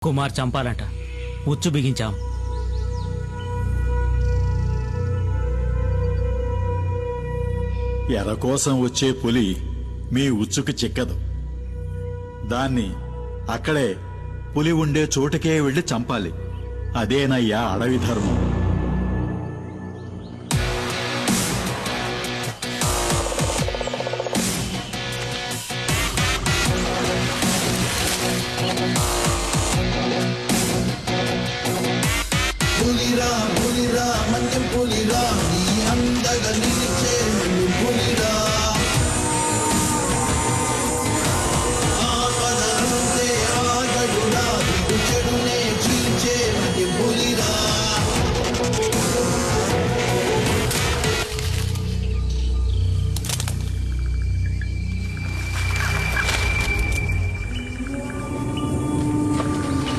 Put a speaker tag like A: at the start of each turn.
A: కుమార్ చంపాలంట, ఉచ్చు బిగించాం.
B: ఎర కోసం వచ్చే పులి మీ ఉచ్చుకు చిక్కదు. దాన్ని అక్కడే పులి ఉండే చోటుకే వెళ్లి చంపాలి. అదేనయ్యా అడవి ధర్మం.